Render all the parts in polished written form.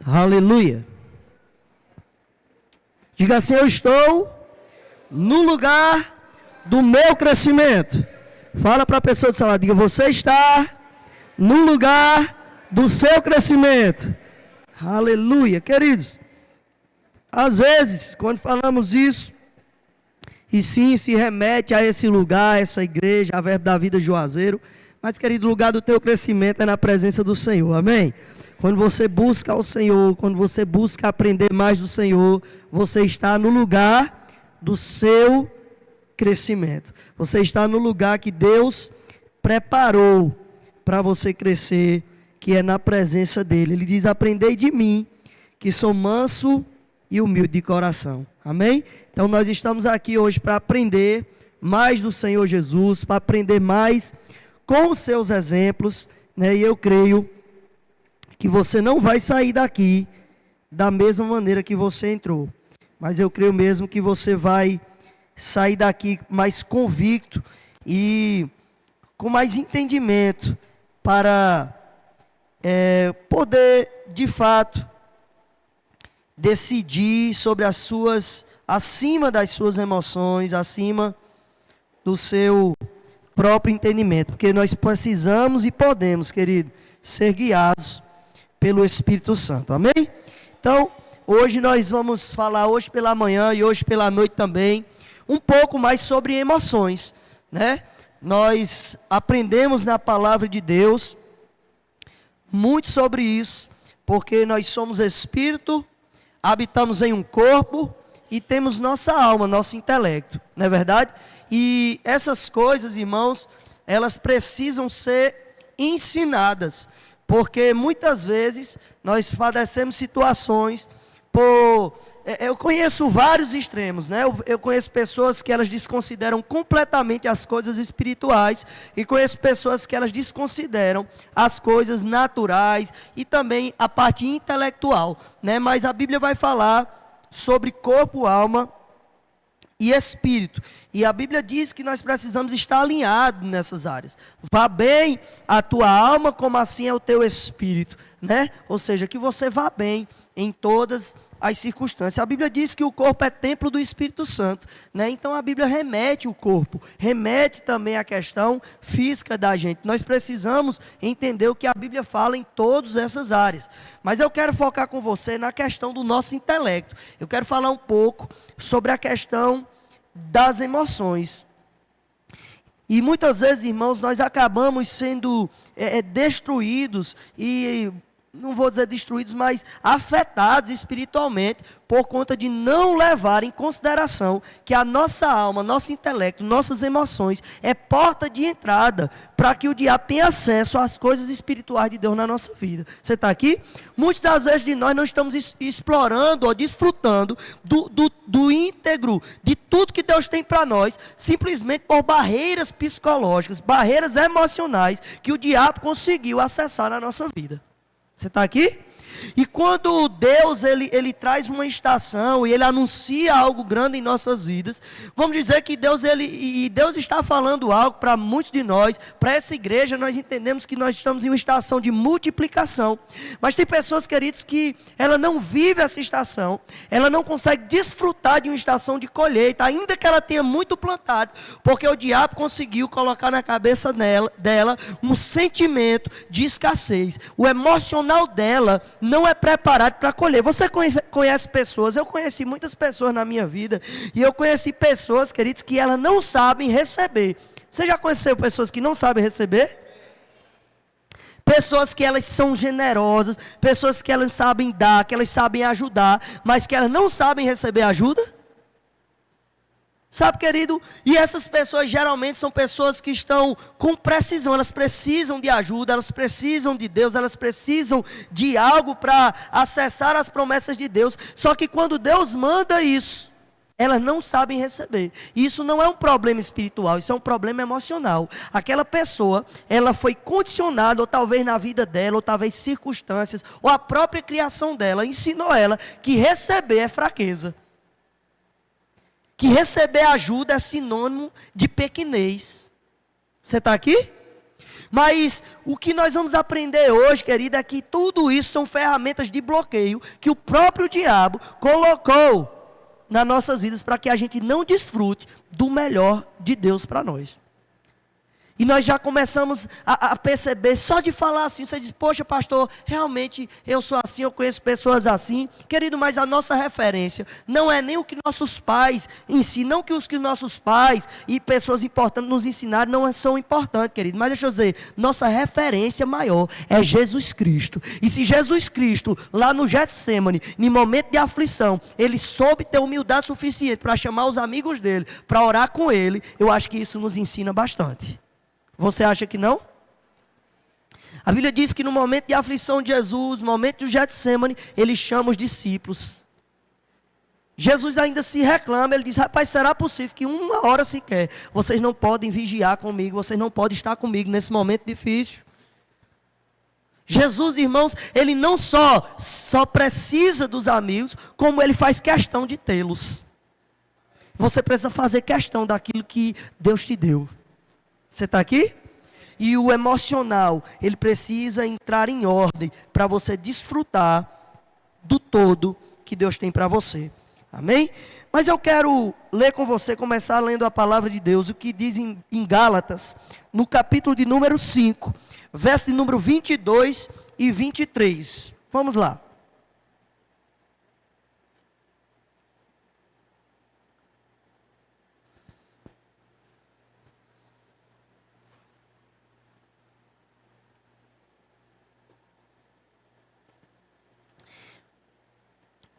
Aleluia. Diga assim: eu estou no lugar do meu crescimento. Fala para a pessoa do seu lado, diga: você está no lugar do seu crescimento. Aleluia. Queridos, às vezes, quando falamos isso, e sim, se remete a esse lugar, essa igreja, a Verbo da Vida Juazeiro. Mas, querido, o lugar do teu crescimento é na presença do Senhor, amém? Quando você busca o Senhor, quando você busca aprender mais do Senhor, você está no lugar do seu crescimento. Você está no lugar que Deus preparou para você crescer, que é na presença dEle. Ele diz: aprendei de mim, que sou manso e humilde de coração, amém? Então nós estamos aqui hoje para aprender mais do Senhor Jesus, para aprender mais com os seus exemplos, né? E eu creio que você não vai sair daqui da mesma maneira que você entrou, mas eu creio mesmo que você vai sair daqui mais convicto e com mais entendimento para poder, de fato, decidir sobre as suas, acima das suas emoções, acima do seu próprio entendimento, porque nós precisamos e podemos, querido, ser guiados pelo Espírito Santo, amém? Então, hoje nós vamos falar, hoje pela manhã e hoje pela noite também, um pouco mais sobre emoções, né? Nós aprendemos na palavra de Deus muito sobre isso, porque nós somos espírito, habitamos em um corpo e temos nossa alma, nosso intelecto, não é verdade? E essas coisas, irmãos, elas precisam ser ensinadas, porque muitas vezes nós padecemos situações por... Eu conheço vários extremos, né? Eu conheço pessoas que elas desconsideram completamente as coisas espirituais, e conheço pessoas que elas desconsideram as coisas naturais e também a parte intelectual, né? Mas a Bíblia vai falar sobre corpo, alma e espírito, e a Bíblia diz que nós precisamos estar alinhados nessas áreas. Vá bem a tua alma, como assim é o teu espírito, né? Ou seja, que você vá bem em todas as circunstâncias. A Bíblia diz que o corpo é templo do Espírito Santo, né? Então a Bíblia remete o corpo, remete também a questão física da gente. Nós precisamos entender o que a Bíblia fala em todas essas áreas. Mas eu quero focar com você na questão do nosso intelecto. Eu quero falar um pouco sobre a questão das emoções. E muitas vezes, irmãos, nós acabamos sendo destruídos e... não vou dizer destruídos, mas afetados espiritualmente, por conta de não levar em consideração que a nossa alma, nosso intelecto, nossas emoções, é porta de entrada para que o diabo tenha acesso às coisas espirituais de Deus na nossa vida. Você está aqui? Muitas das vezes de nós não estamos explorando ou desfrutando do íntegro, de tudo que Deus tem para nós, simplesmente por barreiras psicológicas, barreiras emocionais, que o diabo conseguiu acessar na nossa vida. Você está aqui? E quando Deus ele traz uma estação e Ele anuncia algo grande em nossas vidas, vamos dizer que Deus está falando algo para muitos de nós, para essa igreja. Nós entendemos que nós estamos em uma estação de multiplicação, mas tem pessoas, queridos, que ela não vive essa estação, ela não consegue desfrutar de uma estação de colheita, ainda que ela tenha muito plantado, porque o diabo conseguiu colocar na cabeça dela um sentimento de escassez. O emocional dela não é preparado para colher. Você conhece pessoas, eu conheci muitas pessoas na minha vida, e eu conheci pessoas, queridos, que elas não sabem receber. Você já conheceu pessoas que não sabem receber? Pessoas que elas são generosas, pessoas que elas sabem dar, que elas sabem ajudar, mas que elas não sabem receber ajuda? Sabe, querido, e essas pessoas geralmente são pessoas que estão com precisão, elas precisam de ajuda, elas precisam de Deus, elas precisam de algo para acessar as promessas de Deus, só que quando Deus manda isso, elas não sabem receber. E isso não é um problema espiritual, isso é um problema emocional. Aquela pessoa, ela foi condicionada, ou talvez na vida dela, ou talvez circunstâncias, ou a própria criação dela, ensinou ela que receber é fraqueza. Que receber ajuda é sinônimo de pequenez. Você está aqui? Mas o que nós vamos aprender hoje, querida, é que tudo isso são ferramentas de bloqueio que o próprio diabo colocou nas nossas vidas para que a gente não desfrute do melhor de Deus para nós. E nós já começamos a perceber, só de falar assim, você diz, poxa pastor, realmente eu sou assim, eu conheço pessoas assim. Querido, mas a nossa referência não é nem o que nossos pais ensinam, não que os que nossos pais e pessoas importantes nos ensinaram não são importantes, querido. Mas deixa eu dizer, nossa referência maior é Jesus Cristo. E se Jesus Cristo, lá no Getsemane, em momento de aflição, ele soube ter humildade suficiente para chamar os amigos dele, para orar com ele, eu acho que isso nos ensina bastante. Você acha que não? A Bíblia diz que no momento de aflição de Jesus, no momento do Getsemane, ele chama os discípulos. Jesus ainda se reclama, ele diz, rapaz, será possível que uma hora sequer vocês não podem vigiar comigo, vocês não podem estar comigo nesse momento difícil? Jesus, irmãos, ele não só precisa dos amigos, como ele faz questão de tê-los. Você precisa fazer questão daquilo que Deus te deu. Você está aqui? E o emocional, ele precisa entrar em ordem para você desfrutar do todo que Deus tem para você. Amém? Mas eu quero ler com você, começar lendo a palavra de Deus, o que diz em Gálatas, no capítulo de número 5, verso de número 22 e 23. Vamos lá.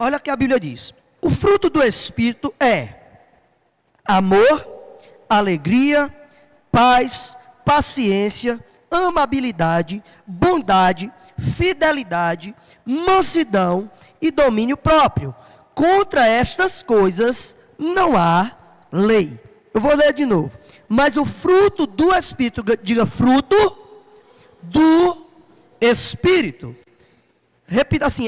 Olha o que a Bíblia diz. O fruto do Espírito é amor, alegria, paz, paciência, amabilidade, bondade, fidelidade, mansidão e domínio próprio. Contra estas coisas não há lei. Eu vou ler de novo. Mas o fruto do Espírito, diga fruto do Espírito. Repita assim,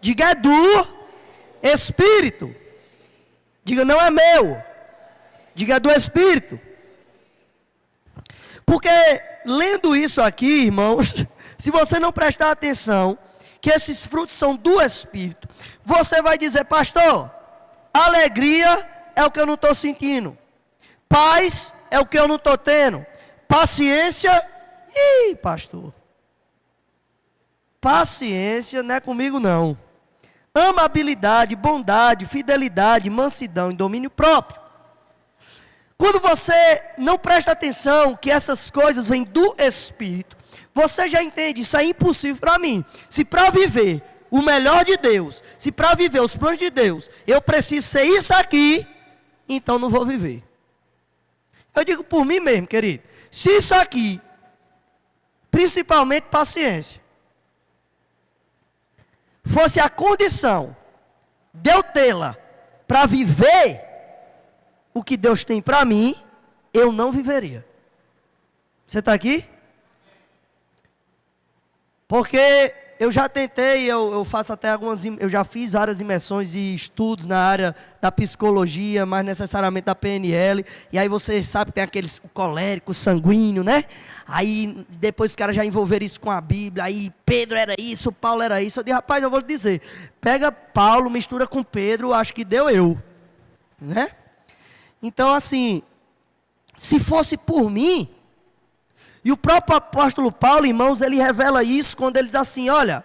diga é do Espírito. Diga não é meu. Diga é do Espírito. Porque lendo isso aqui, irmãos, se você não prestar atenção, que esses frutos são do Espírito, você vai dizer, pastor, alegria é o que eu não estou sentindo. Paz é o que eu não estou tendo. Paciência, pastor. Paciência não é comigo não. Amabilidade, bondade, fidelidade, mansidão e domínio próprio. Quando você não presta atenção que essas coisas vêm do Espírito, você já entende, isso é impossível para mim. Se para viver o melhor de Deus, se para viver os planos de Deus, eu preciso ser isso aqui, então não vou viver. Eu digo por mim mesmo, querido. Se isso aqui, principalmente paciência, fosse a condição de eu tê-la para viver o que Deus tem para mim, eu não viveria. Você está aqui? Porque eu já tentei, eu faço até eu já fiz várias imersões e estudos na área da psicologia, mais necessariamente da PNL, e aí você sabe que tem aqueles colérico, sanguíneo, né? Aí depois os caras já envolveram isso com a Bíblia, aí Pedro era isso, Paulo era isso. Eu disse, rapaz, eu vou lhe dizer, pega Paulo, mistura com Pedro, acho que deu eu, né? Então assim, se fosse por mim, e o próprio apóstolo Paulo, irmãos, ele revela isso quando ele diz assim, olha,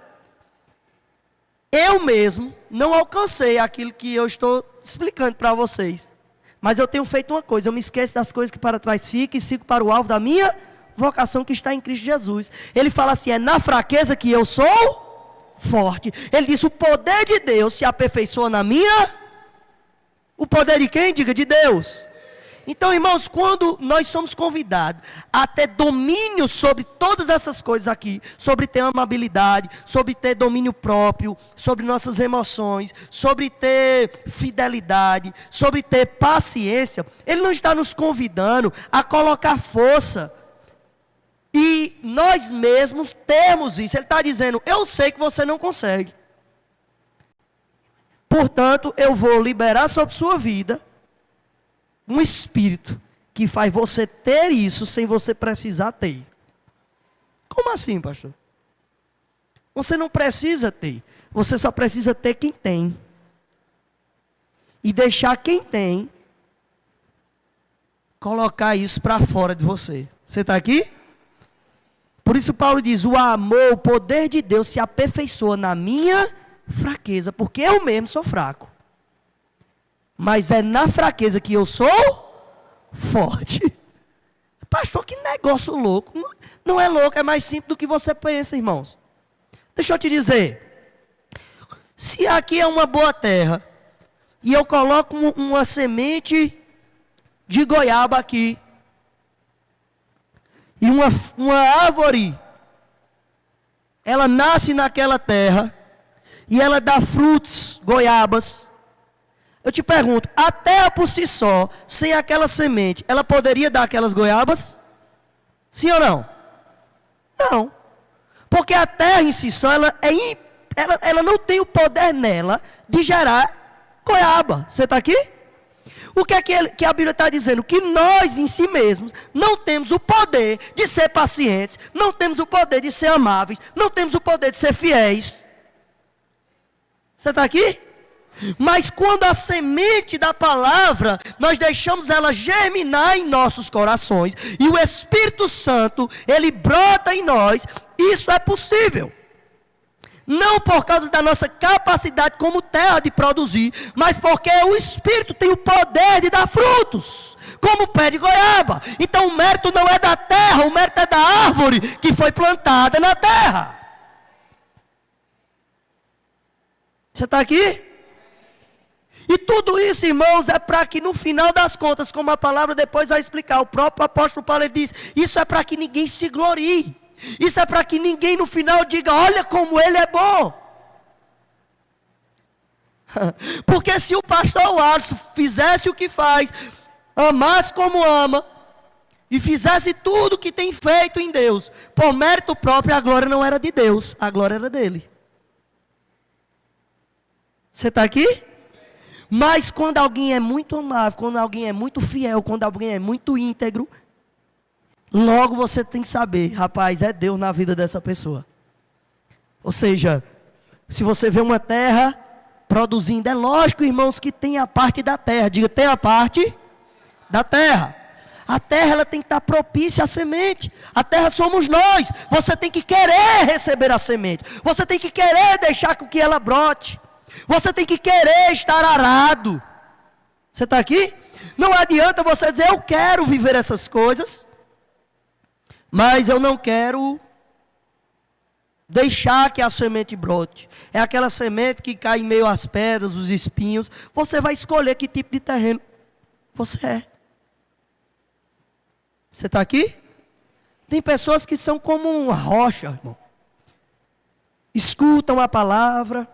eu mesmo não alcancei aquilo que eu estou explicando para vocês, mas eu tenho feito uma coisa, eu me esqueço das coisas que para trás ficam e sigo para o alvo da minha vocação que está em Cristo Jesus. Ele fala assim, é na fraqueza que eu sou forte. Ele diz, o poder de Deus se aperfeiçoa na minha... O poder de quem? Diga, de Deus. Então, irmãos, quando nós somos convidados a ter domínio sobre todas essas coisas aqui, sobre ter amabilidade, sobre ter domínio próprio, sobre nossas emoções, sobre ter fidelidade, sobre ter paciência, Ele não está nos convidando a colocar força e nós mesmos temos isso. Ele está dizendo, eu sei que você não consegue. Portanto, eu vou liberar sobre sua vida um espírito que faz você ter isso sem você precisar ter. Como assim, pastor? Você não precisa ter. Você só precisa ter quem tem. E deixar quem tem colocar isso para fora de você. Você está aqui? Por isso Paulo diz, o amor, o poder de Deus se aperfeiçoa na minha fraqueza, porque eu mesmo sou fraco. Mas é na fraqueza que eu sou forte. Pastor, que negócio louco. Não é louco, é mais simples do que você pensa, irmãos. Deixa eu te dizer. Se aqui é uma boa terra, e eu coloco uma semente de goiaba aqui, e uma árvore, ela nasce naquela terra, e ela dá frutos, goiabas. Eu te pergunto, a terra por si só, sem aquela semente, ela poderia dar aquelas goiabas? Sim ou não? Não. Porque a terra em si só, ela não tem o poder nela de gerar goiaba. Você está aqui? O que é que a Bíblia está dizendo? Que nós em si mesmos não temos o poder de ser pacientes, não temos o poder de ser amáveis, não temos o poder de ser fiéis. Você está aqui? Mas quando a semente da palavra, nós deixamos ela germinar em nossos corações, e o Espírito Santo, ele brota em nós, isso é possível. Não por causa da nossa capacidade como terra de produzir, mas porque o Espírito tem o poder de dar frutos, como o pé de goiaba. Então o mérito não é da terra, o mérito é da árvore que foi plantada na terra. Você está aqui? E tudo isso, irmãos, é para que no final das contas, como a palavra depois vai explicar, o próprio apóstolo Paulo ele diz, isso é para que ninguém se glorie. Isso é para que ninguém no final diga, olha como ele é bom. Porque se o pastor Alisson fizesse o que faz, amasse como ama, e fizesse tudo o que tem feito em Deus, por mérito próprio, a glória não era de Deus, a glória era dele. Você está aqui? Mas quando alguém é muito amável, quando alguém é muito fiel, quando alguém é muito íntegro, logo você tem que saber, rapaz, é Deus na vida dessa pessoa. Ou seja, se você vê uma terra produzindo, é lógico, irmãos, que tem a parte da terra. Diga, tem a parte da terra. A terra ela tem que estar propícia à semente. A terra somos nós. Você tem que querer receber a semente. Você tem que querer deixar com que ela brote. Você tem que querer estar arado. Você está aqui? Não adianta você dizer, eu quero viver essas coisas, mas eu não quero deixar que a semente brote. É aquela semente que cai em meio às pedras, os espinhos. Você vai escolher que tipo de terreno você é. Você está aqui? Tem pessoas que são como uma rocha, irmão. Escutam a palavra,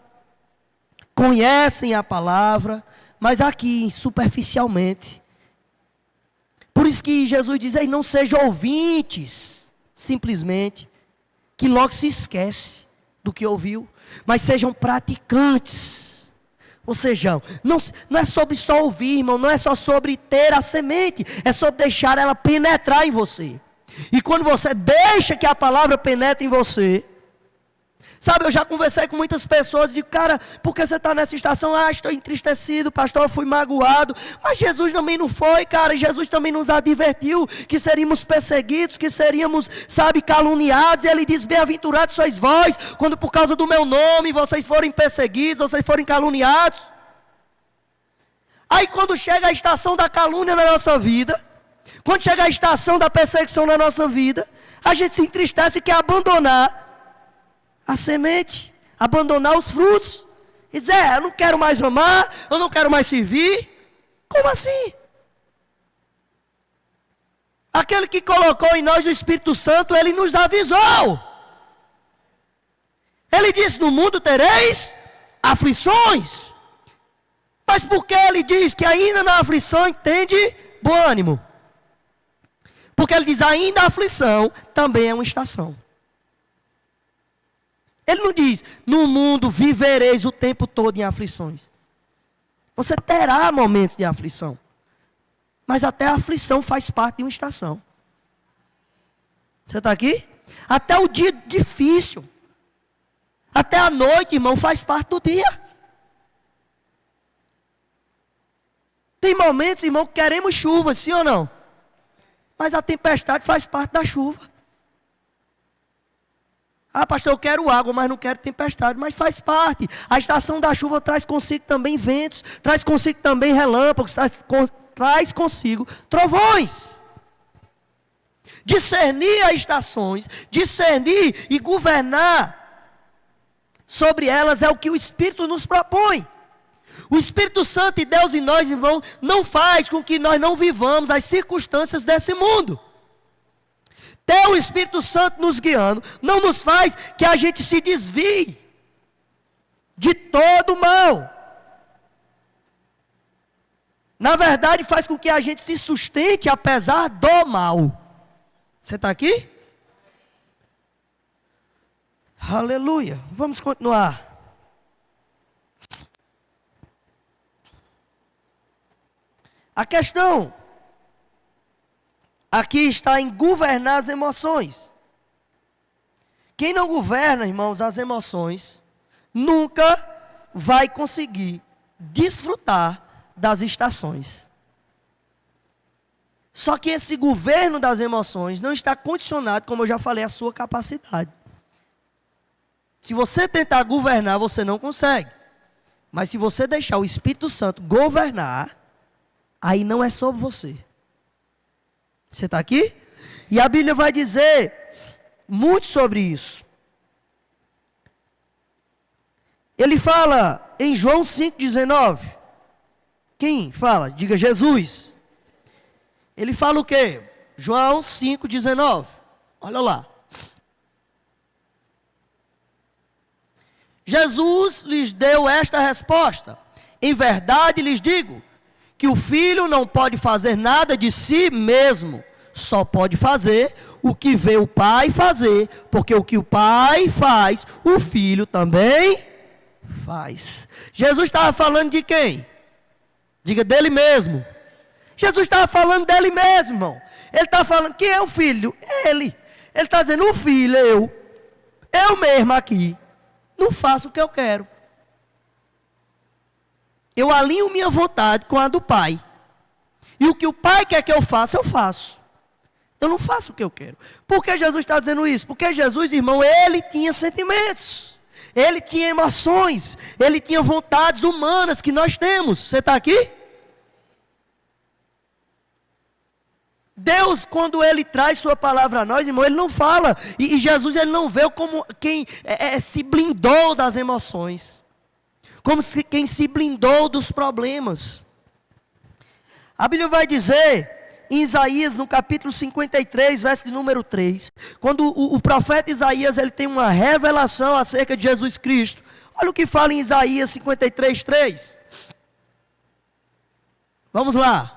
conhecem a palavra, mas aqui, superficialmente. Por isso que Jesus diz, aí, não sejam ouvintes, simplesmente, que logo se esquece do que ouviu, mas sejam praticantes. Ou seja, não é sobre só ouvir, irmão, não é só sobre ter a semente, é sobre deixar ela penetrar em você. E quando você deixa que a palavra penetre em você, sabe, eu já conversei com muitas pessoas, digo, cara, por que você está nessa estação? Ah, estou entristecido, pastor, eu fui magoado. Mas Jesus também não foi, cara, e Jesus também nos advertiu que seríamos perseguidos, que seríamos, sabe, caluniados. E ele diz, bem-aventurados sois vós, quando por causa do meu nome vocês forem perseguidos, vocês forem caluniados. Aí quando chega a estação da calúnia na nossa vida, quando chega a estação da perseguição na nossa vida, a gente se entristece e quer abandonar a semente, abandonar os frutos, e dizer, eu não quero mais amar, eu não quero mais servir. Como assim? Aquele que colocou em nós o Espírito Santo, ele nos avisou. Ele disse, no mundo tereis aflições. Mas por que ele diz que ainda na aflição entende bom ânimo? Porque ele diz, ainda a aflição também é uma estação. Ele não diz, no mundo vivereis o tempo todo em aflições. Você terá momentos de aflição. Mas até a aflição faz parte de uma estação. Você está aqui? Até o dia difícil. Até a noite, irmão, faz parte do dia. Tem momentos, irmão, que queremos chuva, sim ou não? Mas a tempestade faz parte da chuva. Ah, pastor, eu quero água, mas não quero tempestade. Mas faz parte. A estação da chuva traz consigo também ventos, traz consigo também relâmpagos, traz consigo trovões. Discernir as estações, discernir e governar sobre elas é o que o Espírito nos propõe. O Espírito Santo e Deus em nós, irmão, não faz com que nós não vivamos as circunstâncias desse mundo. Ter o Espírito Santo nos guiando não nos faz que a gente se desvie de todo o mal. Na verdade, faz com que a gente se sustente apesar do mal. Você está aqui? Aleluia. Vamos continuar. A questão aqui está em governar as emoções. Quem não governa, irmãos, as emoções, nunca vai conseguir desfrutar das estações. Só que esse governo das emoções não está condicionado, como eu já falei, à sua capacidade. Se você tentar governar, você não consegue. Mas se você deixar o Espírito Santo governar, aí não é sobre você. Você está aqui? E a Bíblia vai dizer muito sobre isso. Ele fala em João 5,19. Quem fala? Diga Jesus. Ele fala o quê? João 5,19. Olha lá. Jesus lhes deu esta resposta: em verdade lhes digo, que o filho não pode fazer nada de si mesmo, só pode fazer o que vê o pai fazer, porque o que o pai faz, o filho também faz. Jesus estava falando de quem? Diga, dele mesmo. Jesus estava falando dele mesmo, irmão. Ele está falando, quem é o filho? Ele. Ele está dizendo, o filho, eu mesmo aqui, não faço o que eu quero. Eu alinho minha vontade com a do pai. E o que o pai quer que eu faça, eu faço. Eu não faço o que eu quero. Por que Jesus está dizendo isso? Porque Jesus, irmão, ele tinha sentimentos. Ele tinha emoções. Ele tinha vontades humanas que nós temos. Você está aqui? Deus, quando Ele traz sua palavra a nós, irmão, Ele não fala. E Jesus, Ele não veio como quem se blindou das emoções. Como quem se blindou dos problemas. A Bíblia vai dizer, em Isaías, no capítulo 53, verso de número 3, quando o profeta Isaías, ele tem uma revelação acerca de Jesus Cristo. Olha o que fala em Isaías 53, 3. Vamos lá.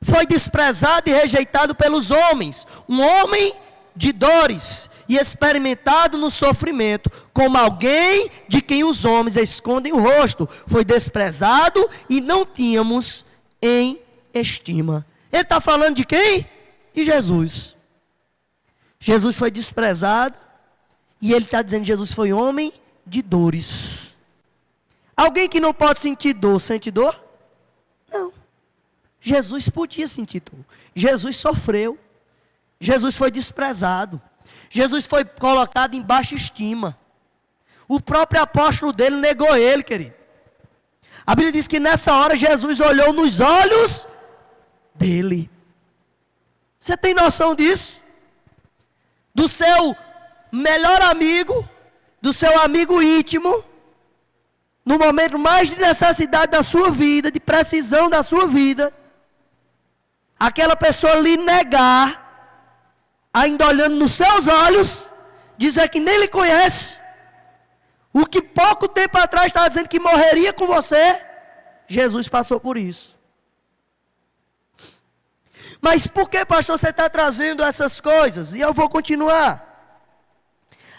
Foi desprezado e rejeitado pelos homens, um homem de dores e experimentado no sofrimento, como alguém de quem os homens escondem o rosto. Foi desprezado e não tínhamos em estima. Ele está falando de quem? De Jesus. Jesus foi desprezado e ele está dizendo que Jesus foi homem de dores. Alguém que não pode sentir dor, sente dor? Não. Jesus podia sentir dor. Jesus sofreu. Jesus foi desprezado. Jesus foi colocado em baixa estima. O próprio apóstolo dele negou ele, querido. A Bíblia diz que nessa hora Jesus olhou nos olhos dele. Você tem noção disso? Do seu melhor amigo, do seu amigo íntimo, no momento mais de necessidade da sua vida, de precisão da sua vida, aquela pessoa lhe negar, ainda olhando nos seus olhos, dizer que nem lhe conhece, o que pouco tempo atrás estava dizendo que morreria com você. Jesus passou por isso. Mas por que, pastor, você está trazendo essas coisas? E eu vou continuar.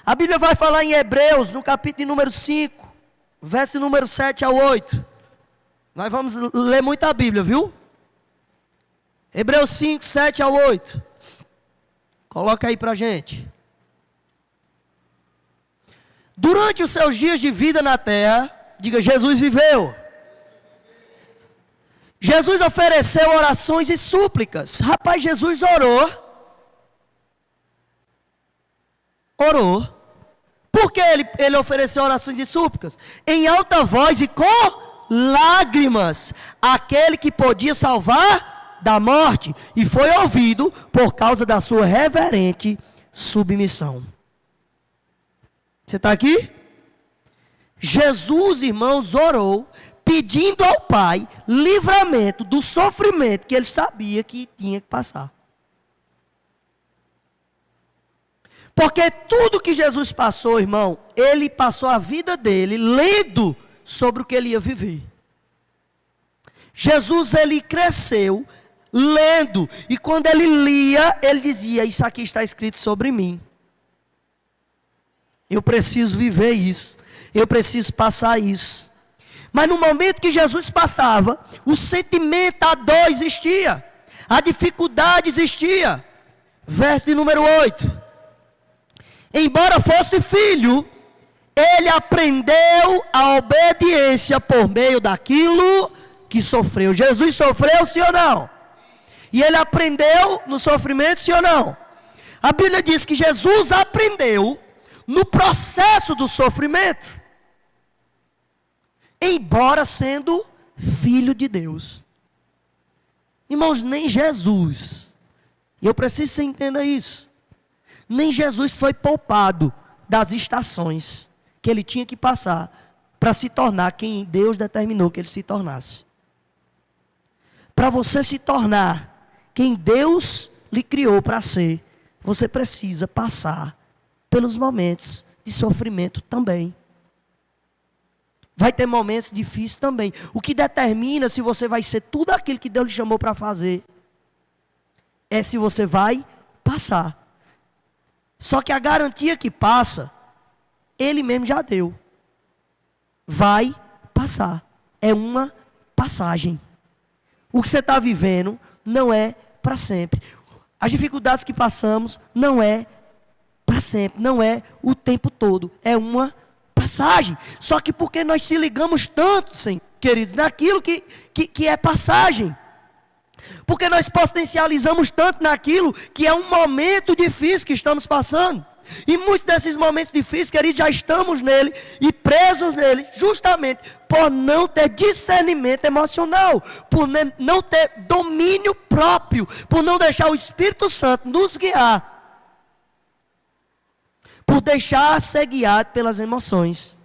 A Bíblia vai falar em Hebreus, no capítulo número 5, verso número 7 ao 8. Nós vamos ler muito a Bíblia, viu? Hebreus 5, 7 ao 8. Coloca aí pra gente. Durante os seus dias de vida na terra, diga, Jesus viveu. Jesus ofereceu orações e súplicas. Rapaz, Jesus orou. Por que ele ofereceu orações e súplicas? Em alta voz e com lágrimas. Aquele que podia salvar da morte. E foi ouvido por causa da sua reverente submissão. Você está aqui? Jesus, irmãos, orou, pedindo ao Pai livramento do sofrimento que ele sabia que tinha que passar. Porque tudo que Jesus passou, irmão, ele passou a vida dele lendo sobre o que ele ia viver. Jesus, ele cresceu lendo, e quando ele lia, ele dizia, isso aqui está escrito sobre mim. Eu preciso viver isso, eu preciso passar isso. Mas no momento que Jesus passava, o sentimento, a dor existia, a dificuldade existia. Verso de número 8. Embora fosse filho, ele aprendeu a obediência por meio daquilo que sofreu. Jesus sofreu, sim ou não? E ele aprendeu no sofrimento, sim ou não? A Bíblia diz que Jesus aprendeu no processo do sofrimento, embora sendo filho de Deus. Irmãos, nem Jesus, e eu preciso que você entenda isso, nem Jesus foi poupado das estações que ele tinha que passar para se tornar quem Deus determinou que ele se tornasse. Para você se tornar quem Deus lhe criou para ser, você precisa passar pelos momentos de sofrimento também. Vai ter momentos difíceis também. O que determina se você vai ser tudo aquilo que Deus lhe chamou para fazer é se você vai passar. Só que a garantia que passa, Ele mesmo já deu. Vai passar. É uma passagem. O que você está vivendo não é para sempre. As dificuldades que passamos não é para sempre, não é o tempo todo, é uma passagem. Só que porque nós se ligamos tanto, sim, queridos, naquilo que é passagem, porque nós potencializamos tanto naquilo que é um momento difícil que estamos passando, e muitos desses momentos difíceis, queridos, já estamos nele e presos nele, justamente por não ter discernimento emocional, por não ter domínio próprio, por não deixar o Espírito Santo nos guiar, por deixar ser guiado pelas emoções.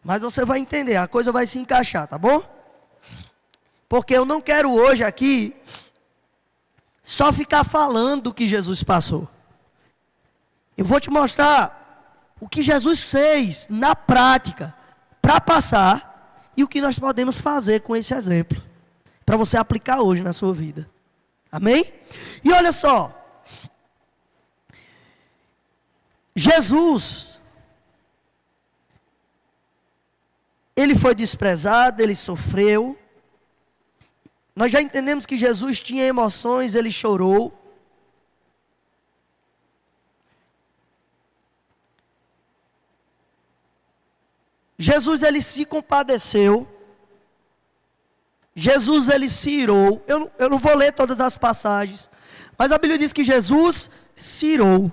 Mas você vai entender, a coisa vai se encaixar, tá bom? Porque eu não quero hoje aqui só ficar falando do que Jesus passou. Eu vou te mostrar o que Jesus fez na prática para passar e o que nós podemos fazer com esse exemplo para você aplicar hoje na sua vida. Amém? E olha só, Jesus, ele foi desprezado, ele sofreu. Nós já entendemos que Jesus tinha emoções, ele chorou. Jesus, ele se compadeceu. Jesus, ele se irou. Eu não vou ler todas as passagens, mas a Bíblia diz que Jesus se irou.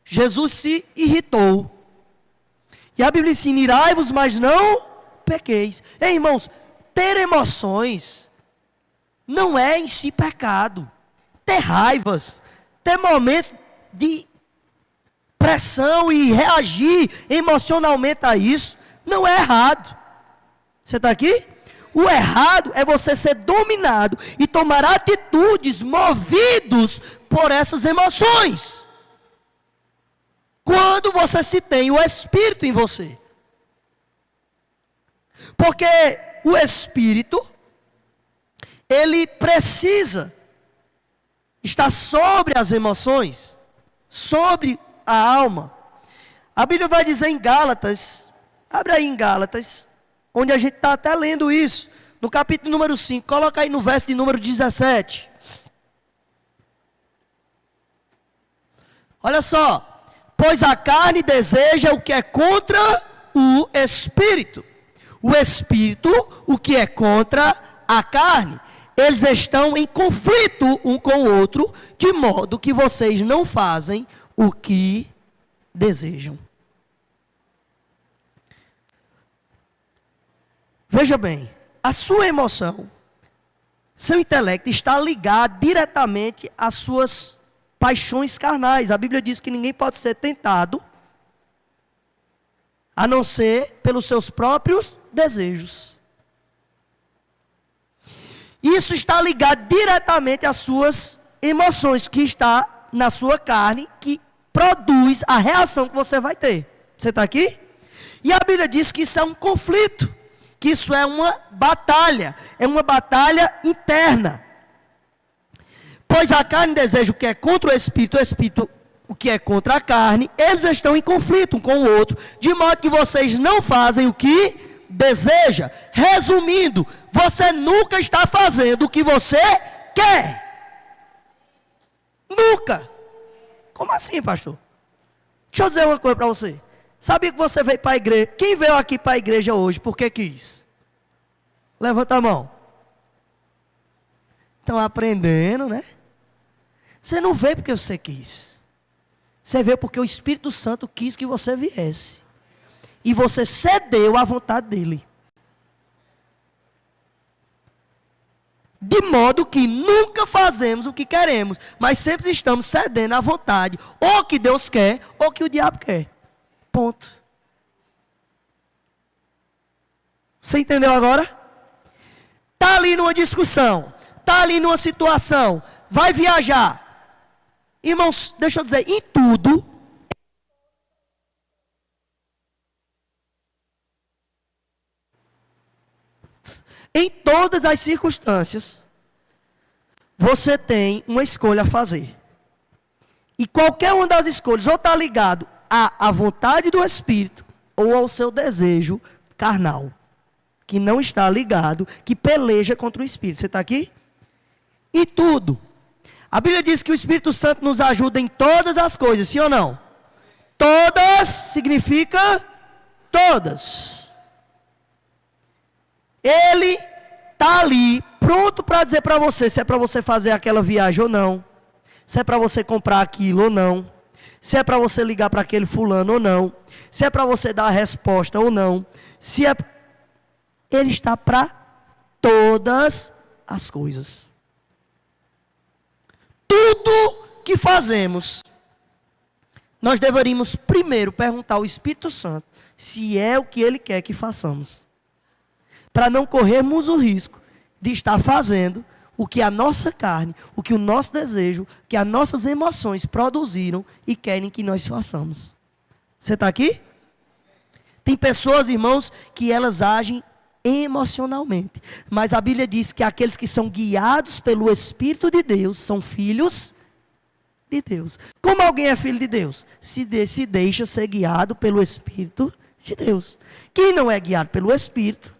Jesus se irritou. E a Bíblia diz: irai-vos, mas não pequeis. Ei, irmãos, ter emoções não é em si pecado. Ter raivas, ter momentos de pressão e reagir emocionalmente a isso, não é errado. Você está aqui? O errado é você ser dominado e tomar atitudes movidos por essas emoções. Quando você se tem o Espírito em você. Porque o Espírito, ele precisa estar sobre as emoções, sobre a alma. A Bíblia vai dizer em Gálatas, abre aí em Gálatas, onde a gente está até lendo isso, no capítulo número 5, coloca aí no verso de número 17. Olha só, pois a carne deseja o que é contra o espírito. O espírito, o que é contra a carne. Eles estão em conflito um com o outro, de modo que vocês não fazem o que desejam. Veja bem, a sua emoção, seu intelecto está ligado diretamente às suas paixões carnais. A Bíblia diz que ninguém pode ser tentado, a não ser pelos seus próprios desejos. Isso está ligado diretamente às suas emoções, que está na sua carne, que produz a reação que você vai ter. Você está aqui? E a Bíblia diz que isso é um conflito, que isso é uma batalha interna. Pois a carne deseja o que é contra o espírito o que é contra a carne, eles estão em conflito um com o outro, de modo que vocês não fazem o que deseja. Resumindo, você nunca está fazendo o que você quer. Nunca. Como assim, pastor? Deixa eu dizer uma coisa para você. Sabia que você veio para a igreja? Quem veio aqui para a igreja hoje porque quis? Levanta a mão. Estão aprendendo, né? Você não veio porque você quis. Você veio porque o Espírito Santo quis que você viesse. E você cedeu à vontade dele. De modo que nunca fazemos o que queremos, mas sempre estamos cedendo à vontade, ou que Deus quer, ou que o diabo quer. Ponto. Você entendeu agora? Está ali numa discussão, está ali numa situação, vai viajar. Irmãos, deixa eu dizer, em tudo, em todas as circunstâncias, você tem uma escolha a fazer. E qualquer uma das escolhas, ou está ligado à vontade do Espírito, ou ao seu desejo carnal, que não está ligado, que peleja contra o Espírito. Você está aqui? E tudo. A Bíblia diz que o Espírito Santo nos ajuda em todas as coisas, sim ou não? Todas significa todas. Ele está ali, pronto para dizer para você, se é para você fazer aquela viagem ou não, se é para você comprar aquilo ou não, se é para você ligar para aquele fulano ou não, se é para você dar a resposta ou não, se é... Ele está para todas as coisas. Tudo que fazemos, nós deveríamos primeiro perguntar ao Espírito Santo se é o que Ele quer que façamos. Para não corrermos o risco de estar fazendo o que a nossa carne, o que o nosso desejo, que as nossas emoções produziram e querem que nós façamos. Você está aqui? Tem pessoas, irmãos, que elas agem emocionalmente, mas a Bíblia diz que aqueles que são guiados pelo Espírito de Deus são filhos de Deus. Como alguém é filho de Deus? Se deixa ser guiado pelo Espírito de Deus. Quem não é guiado pelo Espírito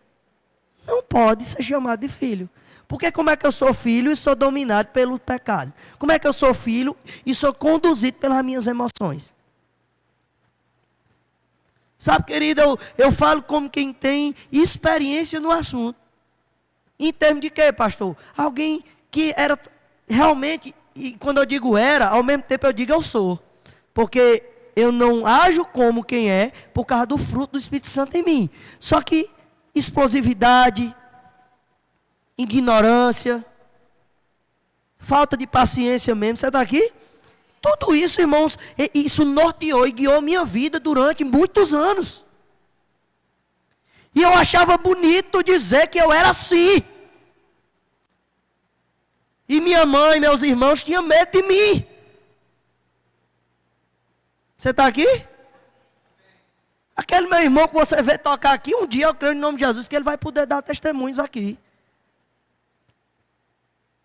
não pode ser chamado de filho. Porque como é que eu sou filho e sou dominado pelo pecado? Como é que eu sou filho e sou conduzido pelas minhas emoções? Sabe, querido, eu falo como quem tem experiência no assunto. Em termos de quê, pastor? Alguém que era realmente, e quando eu digo era, ao mesmo tempo eu digo eu sou. Porque eu não ajo como quem é, por causa do fruto do Espírito Santo em mim. Só que explosividade, ignorância, falta de paciência mesmo, você está aqui? Tudo isso, irmãos, isso norteou e guiou minha vida durante muitos anos. E eu achava bonito dizer que eu era assim. E minha mãe, meus irmãos tinham medo de mim. Você está aqui? Aquele meu irmão que você vê tocar aqui, um dia eu creio em nome de Jesus que ele vai poder dar testemunhos aqui.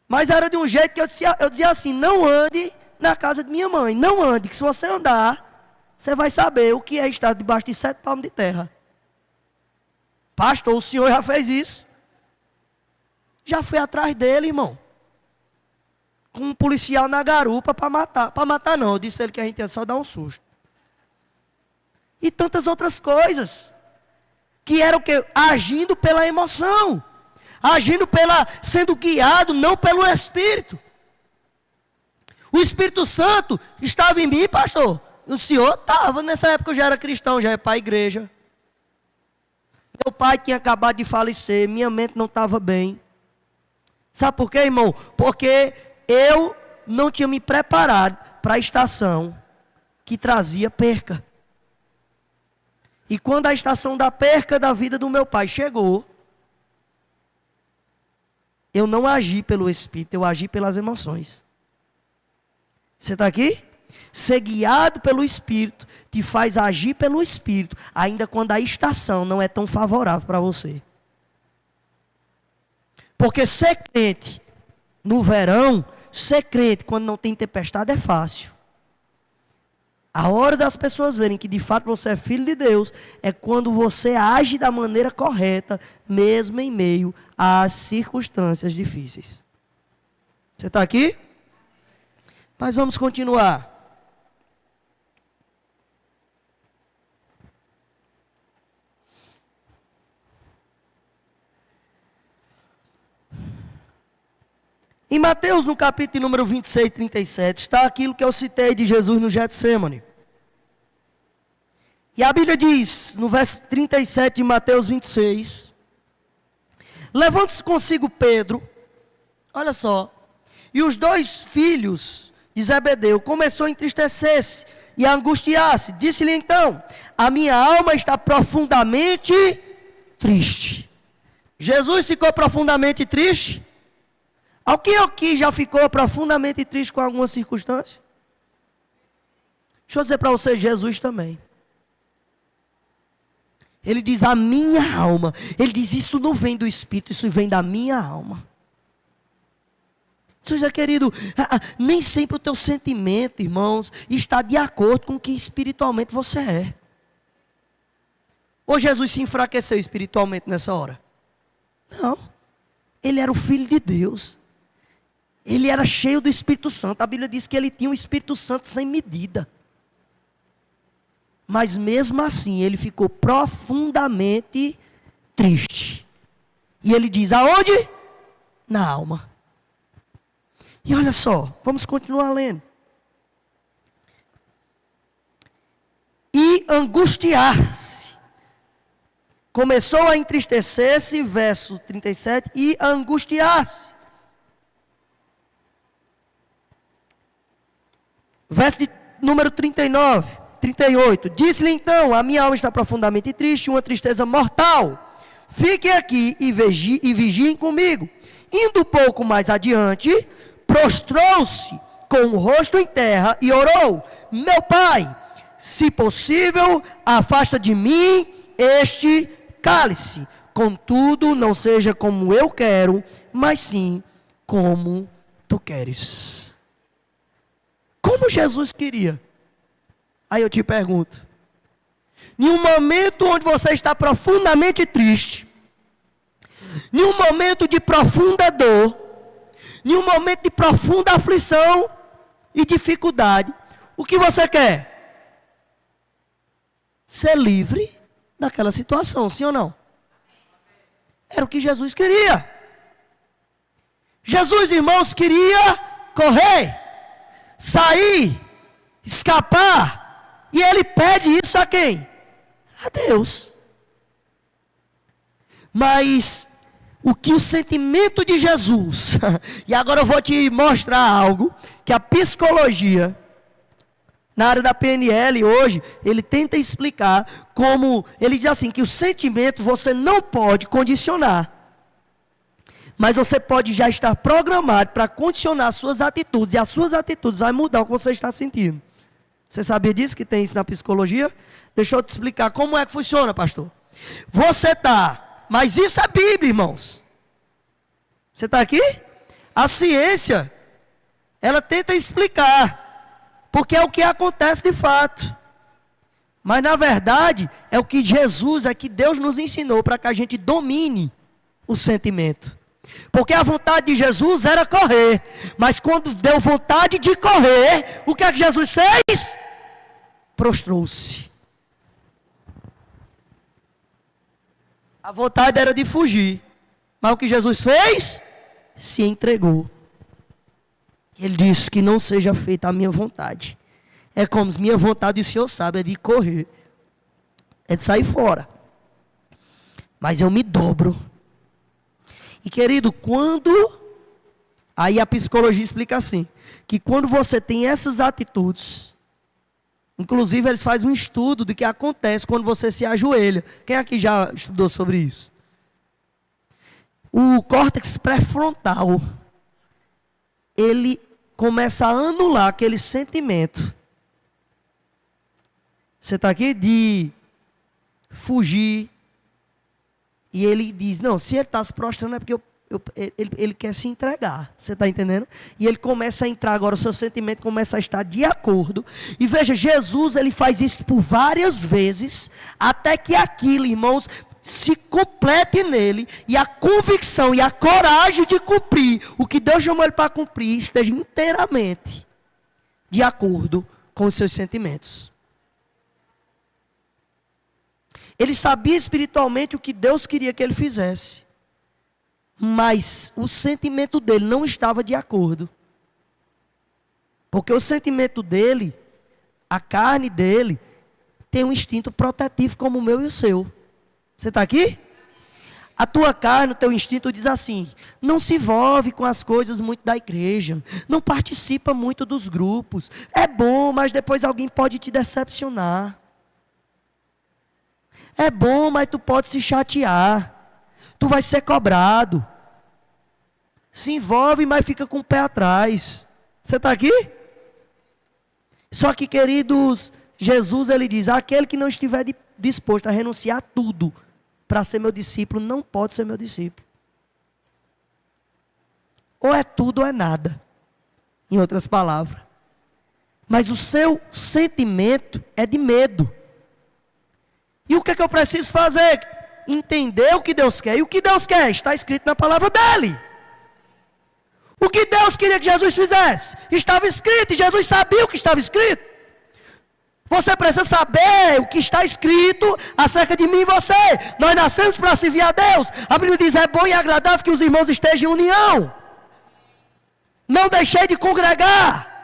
Mas era de um jeito que eu dizia assim, não ande na casa de minha mãe, não ande, que se você andar, você vai saber o que é estar debaixo de 7 palmos de terra. Pastor, o senhor já fez isso? Já fui atrás dele, irmão. Com um policial na garupa para matar. Para matar não, eu disse a ele que a gente ia só dar um susto. E tantas outras coisas. Que era o quê? Agindo pela emoção. Sendo guiado não pelo Espírito. O Espírito Santo estava em mim, pastor. O senhor estava, nessa época eu já era cristão, já ia para a igreja. Meu pai tinha acabado de falecer, minha mente não estava bem. Sabe por quê, irmão? Porque eu não tinha me preparado para a estação que trazia perca. E quando a estação da perca da vida do meu pai chegou, eu não agi pelo Espírito, eu agi pelas emoções. Você está aqui? Ser guiado pelo Espírito te faz agir pelo Espírito, ainda quando a estação não é tão favorável para você. Porque ser crente no verão, ser crente quando não tem tempestade é fácil. A hora das pessoas verem que de fato você é filho de Deus, é quando você age da maneira correta, mesmo em meio às circunstâncias difíceis. Você está aqui? Mas vamos continuar. Em Mateus, no capítulo número 26, 37, está aquilo que eu citei de Jesus no Getsêmani. E a Bíblia diz, no verso 37 de Mateus 26, levante-se consigo Pedro, olha só, e os dois filhos de Zebedeu começou a entristecer-se e a angustiar-se. Disse-lhe então, a minha alma está profundamente triste. Jesus ficou profundamente triste? Alguém aqui já ficou profundamente triste com alguma circunstância? Deixa eu dizer para você, Jesus também. Ele diz, a minha alma. Ele diz, isso não vem do Espírito, isso vem da minha alma. Seja querido, nem sempre o teu sentimento, irmãos, está de acordo com o que espiritualmente você é. Ou Jesus se enfraqueceu espiritualmente nessa hora? Não. Ele era o Filho de Deus. Ele era cheio do Espírito Santo. A Bíblia diz que ele tinha o Espírito Santo sem medida. Mas mesmo assim, ele ficou profundamente triste. E ele diz, aonde? Na alma. E olha só, vamos continuar lendo. E angustiar-se. Começou a entristecer-se, verso 37, e angustiar-se. Verso de número 39, 38. Disse-lhe então, a minha alma está profundamente triste, uma tristeza mortal. Fiquem aqui e vigiem comigo. Indo um pouco mais adiante, prostrou-se com o rosto em terra e orou. Meu pai, se possível, afasta de mim este cálice. Contudo, não seja como eu quero, mas sim como tu queres. Como Jesus queria? Aí eu te pergunto. Em um momento onde você está profundamente triste, em um momento de profunda dor, em um momento de profunda aflição e dificuldade, o que você quer? Ser livre daquela situação, sim ou não? Era o que Jesus queria. Jesus, irmãos, queria correr, sair, escapar. E ele pede isso a quem? A Deus. Mas o que o sentimento de Jesus, e agora eu vou te mostrar algo que a psicologia, na área da PNL hoje, ele tenta explicar como, ele diz assim, que o sentimento você não pode condicionar, mas você pode já estar programado para condicionar suas atitudes, e as suas atitudes vão mudar o que você está sentindo. Você sabia disso, que tem isso na psicologia? Deixa eu te explicar como é que funciona, pastor. Você está, mas isso é Bíblia, irmãos. Você está aqui? A ciência, ela tenta explicar, porque é o que acontece de fato. Mas na verdade, é o que Jesus, é que Deus nos ensinou para que a gente domine o sentimento. Porque a vontade de Jesus era correr. Mas quando deu vontade de correr, o que é que Jesus fez? Prostrou-se. A vontade era de fugir. Mas o que Jesus fez? Se entregou. Ele disse que não seja feita a minha vontade. É como minha vontade, o Senhor sabe, é de correr. É de sair fora. Mas eu me dobro. E querido, aí a psicologia explica assim, que quando você tem essas atitudes, inclusive eles fazem um estudo do que acontece quando você se ajoelha. Quem aqui já estudou sobre isso? O córtex pré-frontal, ele começa a anular aquele sentimento. Você está aqui de fugir. E ele diz, não, se ele está se prostrando é porque ele quer se entregar. Você está entendendo? E ele começa a entrar agora, o seu sentimento começa a estar de acordo. E veja, Jesus, ele faz isso por várias vezes, até que aquilo, irmãos, se complete nele, e a convicção e a coragem de cumprir o que Deus chamou ele para cumprir, esteja inteiramente de acordo com os seus sentimentos. Ele sabia espiritualmente o que Deus queria que ele fizesse, mas o sentimento dele não estava de acordo, porque o sentimento dele, a carne dele, tem um instinto protetivo como o meu e o seu. Você está aqui? A tua carne, o teu instinto diz assim, não se envolve com as coisas muito da igreja, não participa muito dos grupos, é bom, mas depois alguém pode te decepcionar. É bom, mas tu pode se chatear, tu vai ser cobrado. Se envolve, mas fica com o pé atrás. Você está aqui? Só que, queridos, Jesus, ele diz, aquele que não estiver disposto a renunciar a tudo, para ser meu discípulo, não pode ser meu discípulo. Ou é tudo ou é nada. Em outras palavras. Mas o seu sentimento é de medo. E o que é que eu preciso fazer? Entender o que Deus quer. E o que Deus quer? Está escrito na palavra dele. O que Deus queria que Jesus fizesse? Estava escrito, e Jesus sabia o que estava escrito. Você precisa saber o que está escrito acerca de mim e você. Nós nascemos para servir a Deus. A Bíblia diz, é bom e agradável que os irmãos estejam em união. Não deixei de congregar.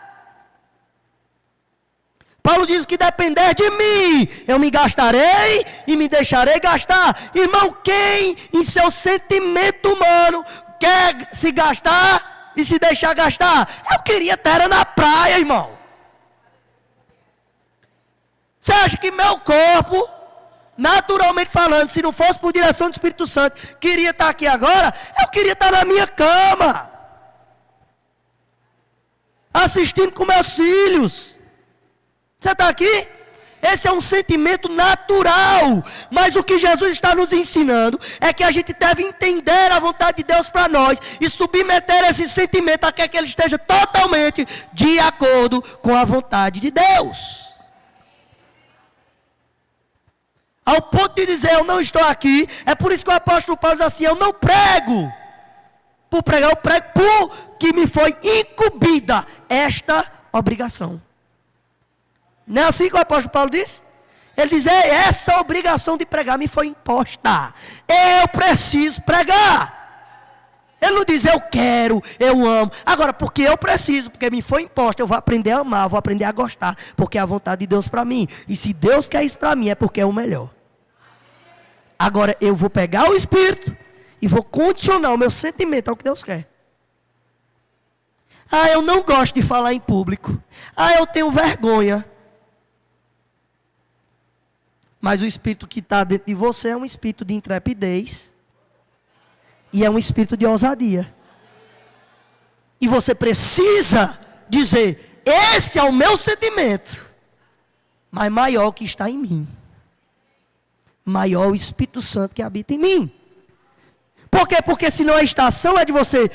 Paulo diz que depender de mim, eu me gastarei e me deixarei gastar. Irmão, quem em seu sentimento humano quer se gastar e se deixar gastar? Eu queria estar na praia, irmão. Você acha que meu corpo, naturalmente falando, se não fosse por direção do Espírito Santo, queria estar aqui agora? Eu queria estar na minha cama, assistindo com meus filhos. Você está aqui? Esse é um sentimento natural. Mas o que Jesus está nos ensinando é que a gente deve entender a vontade de Deus para nós e submeter esse sentimento até que ele esteja totalmente de acordo com a vontade de Deus. Ao ponto de dizer, eu não estou aqui. É por isso que o apóstolo Paulo diz assim, eu não prego por pregar, eu prego por que me foi incumbida esta obrigação. Não é assim que o apóstolo Paulo diz? Ele diz, essa obrigação de pregar me foi imposta. Eu preciso pregar. Ele não diz, eu quero, eu amo. Agora, porque eu preciso, porque me foi imposta, eu vou aprender a amar, vou aprender a gostar. Porque é a vontade de Deus para mim. E se Deus quer isso para mim, é porque é o melhor. Agora, eu vou pegar o Espírito e vou condicionar o meu sentimento ao que Deus quer. Ah, eu não gosto de falar em público. Ah, eu tenho vergonha. Mas o Espírito que está dentro de você é um espírito de intrepidez. E é um espírito de ousadia. E você precisa dizer, esse é o meu sentimento. Mas maior o que está em mim. Maior o Espírito Santo que habita em mim. Por quê? Porque senão a estação é de você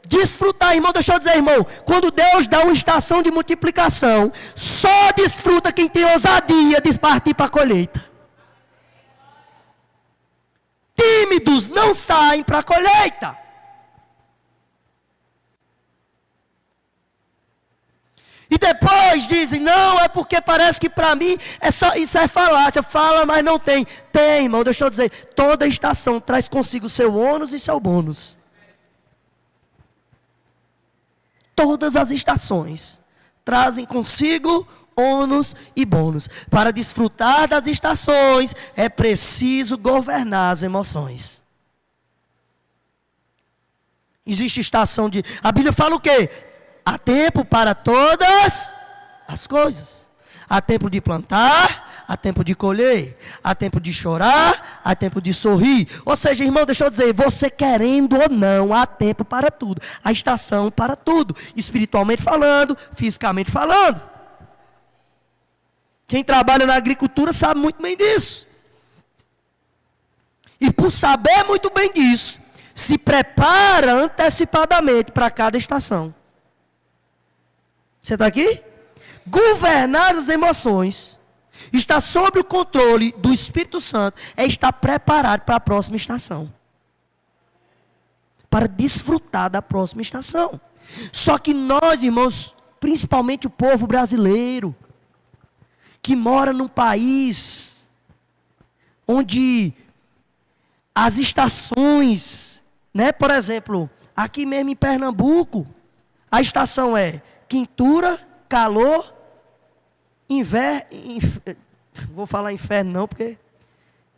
desfrutar, irmão. Deixa eu dizer, irmão, quando Deus dá uma estação de multiplicação, só desfruta quem tem ousadia de partir para a colheita. Tímidos não saem para a colheita. Dois dizem, não, é porque parece que para mim é só, isso é falácia, fala, mas não tem. Tem, irmão, deixa eu dizer, toda estação traz consigo seu ônus e seu bônus. Todas as estações trazem consigo ônus e bônus. Para desfrutar das estações, é preciso governar as emoções. Existe estação de... A Bíblia fala o quê? Há tempo para todas as coisas. Há tempo de plantar, há tempo de colher, há tempo de chorar, há tempo de sorrir. Ou seja, irmão, deixa eu dizer, você querendo ou não, há tempo para tudo. Há estação para tudo. Espiritualmente falando, fisicamente falando. Quem trabalha na agricultura sabe muito bem disso. E por saber muito bem disso, se prepara antecipadamente para cada estação. Você está aqui? Governar as emoções, estar sob o controle do Espírito Santo, é estar preparado para a próxima estação. Para desfrutar da próxima estação. Só que nós, irmãos, principalmente o povo brasileiro, que mora num país onde as estações, né, por exemplo, aqui mesmo em Pernambuco, a estação é quintura, calor, inverno, vou falar inferno não, porque...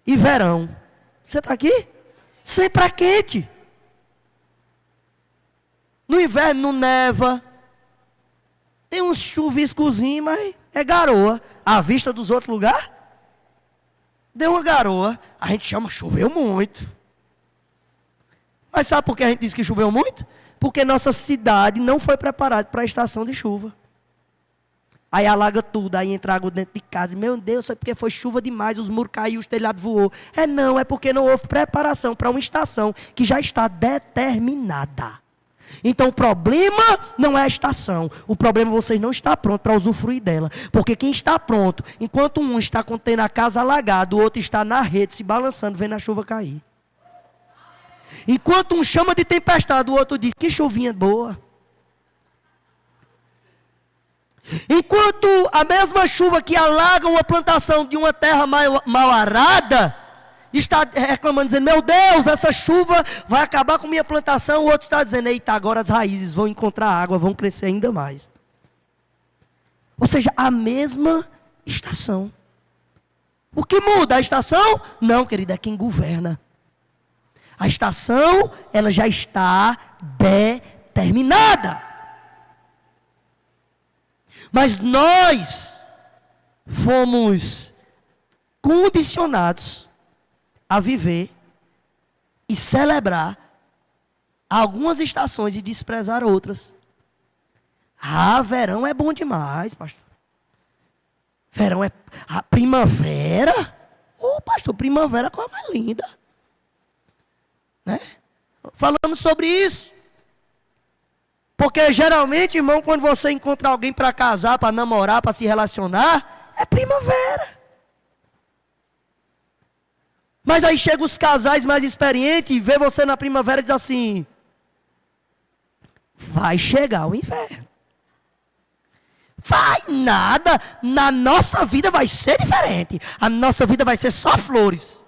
E verão. Você está aqui? Sempre é quente. No inverno não neva. Tem uns chuviscozinhos, mas é garoa. À vista dos outros lugares, deu uma garoa. A gente chama choveu muito. Mas sabe por que a gente diz que choveu muito? Porque nossa cidade não foi preparada para a estação de chuva. Aí alaga tudo, aí entra água dentro de casa. Meu Deus, é porque foi chuva demais, os muros caíram, os telhados voou. Não, é porque não houve preparação para uma estação que já está determinada. Então o problema não é a estação. O problema é vocês não estar pronto para usufruir dela. Porque quem está pronto, enquanto um está contendo a casa alagada, o outro está na rede se balançando, vendo a chuva cair. Enquanto um chama de tempestade, o outro diz, que chuvinha boa. Enquanto a mesma chuva que alaga uma plantação de uma terra mal arada, está reclamando, dizendo, meu Deus, essa chuva vai acabar com minha plantação. O outro está dizendo, eita, agora as raízes vão encontrar água, vão crescer ainda mais. Ou seja, a mesma estação. O que muda? A estação? Não, querida, é quem governa. A estação, ela já está determinada. Mas nós fomos condicionados a viver e celebrar algumas estações e desprezar outras. Ah, verão é bom demais, pastor. Verão é... A primavera? Pastor, primavera é a coisa mais linda. Né? Falando sobre isso. Porque geralmente, irmão, quando você encontra alguém para casar, para namorar, para se relacionar, é primavera. Mas aí chegam os casais mais experientes, vê você na primavera e diz assim, vai chegar o inverno. Vai nada, na nossa vida vai ser diferente. A nossa vida vai ser só flores.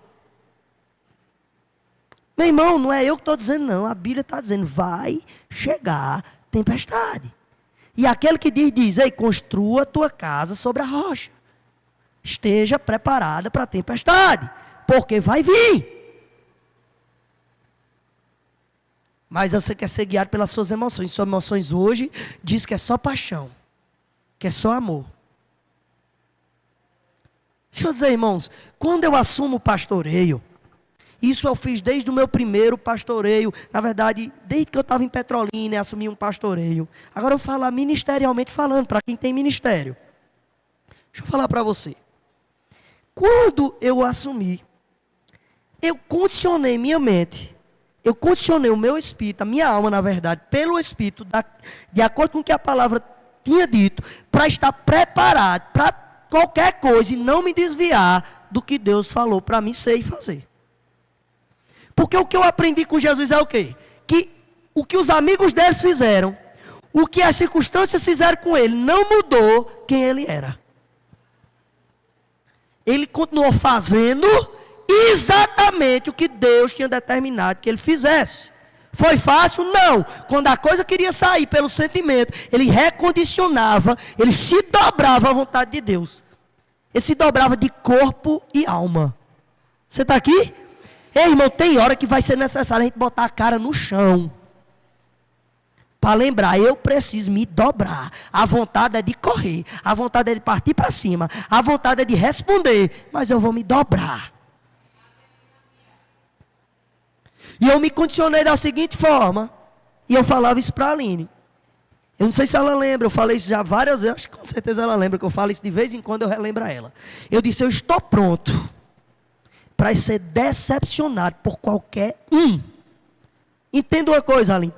Meu irmão, não é eu que estou dizendo não, a Bíblia está dizendo, vai chegar tempestade. E aquele que diz, ei, construa a tua casa sobre a rocha. Esteja preparada para a tempestade, porque vai vir. Mas você quer ser guiado pelas suas emoções. Suas emoções hoje diz que é só paixão, que é só amor. Deixa eu dizer, irmãos, quando eu assumo o pastoreio, isso eu fiz desde o meu primeiro pastoreio. Na verdade, desde que eu estava em Petrolina, eu assumi um pastoreio. Agora eu vou falar ministerialmente falando, para quem tem ministério. Deixa eu falar para você. Quando eu assumi, eu condicionei minha mente, eu condicionei o meu espírito, a minha alma, na verdade, pelo espírito, de acordo com o que a palavra tinha dito, para estar preparado para qualquer coisa e não me desviar do que Deus falou para mim ser e fazer. Porque o que eu aprendi com Jesus é o quê? Que o que os amigos deles fizeram, O que as circunstâncias fizeram com ele não mudou quem ele era. Ele continuou fazendo exatamente o que Deus tinha determinado que ele fizesse. Foi fácil? Não. Quando a coisa queria sair pelo sentimento, ele recondicionava, ele se dobrava à vontade de Deus. Ele se dobrava de corpo e alma. Você está aqui? Ei, irmão, tem hora que vai ser necessário a gente botar a cara no chão. Para lembrar, eu preciso me dobrar. A vontade é de correr. A vontade é de partir para cima. A vontade é de responder. Mas eu vou me dobrar. E eu me condicionei da seguinte forma. E eu falava isso para a Aline. Eu não sei se ela lembra. Eu falei isso já várias vezes. Acho que com certeza ela lembra. Que eu falo isso de vez em quando eu relembro a ela. Eu disse, eu estou pronto para ser decepcionado por qualquer um. Entenda uma coisa, Aline.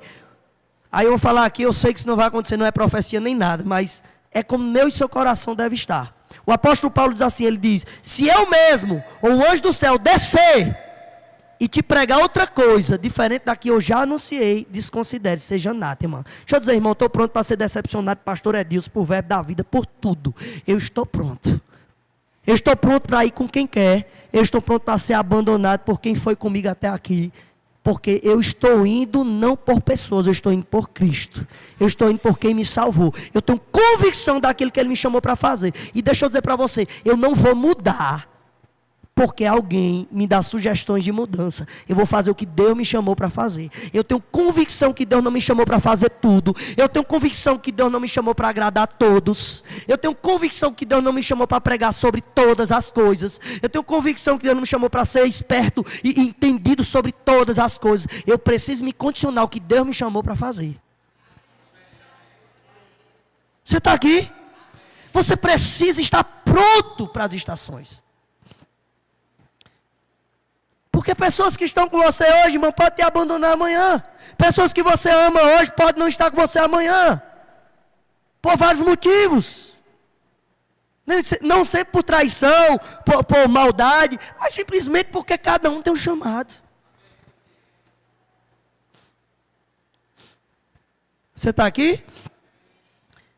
Aí eu vou falar aqui, eu sei que isso não vai acontecer, não é profecia nem nada, mas é como meu e seu coração deve estar. O apóstolo Paulo diz assim, ele diz, se eu mesmo, ou um anjo do céu, descer e te pregar outra coisa, diferente da que eu já anunciei, desconsidere, seja anátema. Deixa eu dizer, irmão, estou pronto para ser decepcionado, pastor Edilson, por verbo da vida, por tudo. Eu estou pronto. Eu estou pronto para ir com quem quer. Eu estou pronto para ser abandonado por quem foi comigo até aqui. Porque eu estou indo não por pessoas, eu estou indo por Cristo. Eu estou indo por quem me salvou. Eu tenho convicção daquilo que Ele me chamou para fazer. E deixa eu dizer para você, eu não vou mudar porque alguém me dá sugestões de mudança. Eu vou fazer o que Deus me chamou para fazer. Eu tenho convicção que Deus não me chamou para fazer tudo. Eu tenho convicção que Deus não me chamou para agradar a todos. Eu tenho convicção que Deus não me chamou para pregar sobre todas as coisas. Eu tenho convicção que Deus não me chamou para ser esperto e entendido sobre todas as coisas. Eu preciso me condicionar ao que Deus me chamou para fazer. Você está aqui? Você precisa estar pronto para as estações. Porque pessoas que estão com você hoje, irmão, podem te abandonar amanhã. Pessoas que você ama hoje, podem não estar com você amanhã. Por vários motivos. Não sempre por traição, por maldade, mas simplesmente porque cada um tem um chamado. Você está aqui?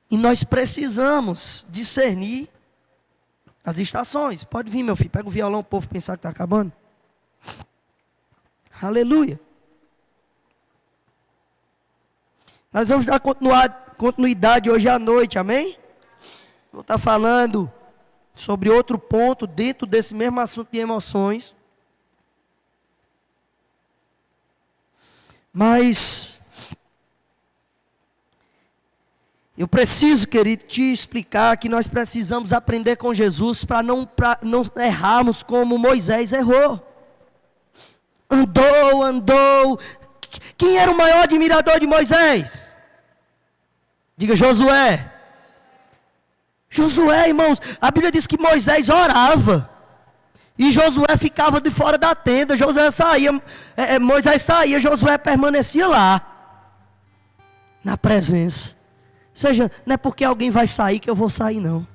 E nós precisamos discernir as estações. Pode vir, meu filho, pega o violão, o povo pensar que está acabando. Aleluia. Nós vamos dar continuidade hoje à noite, amém? Vou estar falando sobre outro ponto dentro desse mesmo assunto de emoções. Mas eu preciso, querido, te explicar que nós precisamos aprender com Jesus para não errarmos como Moisés errou. Andou. Quem era o maior admirador de Moisés? Diga, Josué. Josué, irmãos, a Bíblia diz que Moisés orava. E Josué ficava de fora da tenda. Moisés saía, Josué permanecia lá. Na presença. Ou seja, não é porque alguém vai sair que eu vou sair, não.